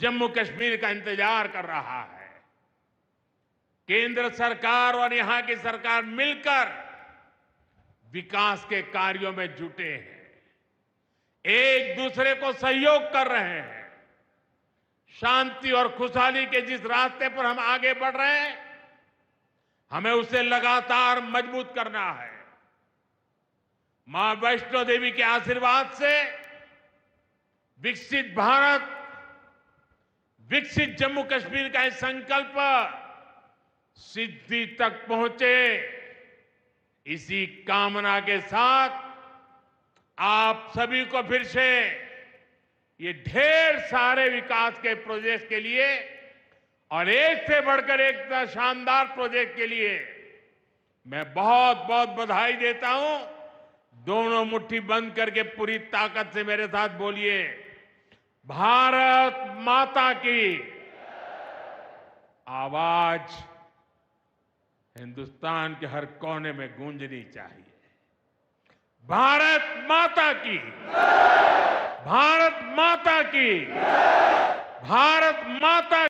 जम्मू कश्मीर का इंतजार कर रहा है। केंद्र सरकार और यहां की सरकार मिलकर विकास के कार्यों में जुटे हैं, एक दूसरे को सहयोग कर रहे हैं। शांति और खुशहाली के जिस रास्ते पर हम आगे बढ़ रहे हैं, हमें उसे लगातार मजबूत करना है। मां वैष्णो देवी के आशीर्वाद से विकसित भारत, विकसित जम्मू कश्मीर का यह संकल्प सिद्धि तक पहुंचे, इसी कामना के साथ आप सभी को फिर से ये ढेर सारे विकास के प्रोजेक्ट के लिए और एक से बढ़कर एक शानदार प्रोजेक्ट के लिए मैं बहुत बहुत बधाई देता हूं। दोनों मुट्ठी बंद करके पूरी ताकत से मेरे साथ बोलिए, भारत माता की। आवाज हिंदुस्तान के हर कोने में गूंजनी चाहिए। भारत माता की, भारत माता की, भारत माता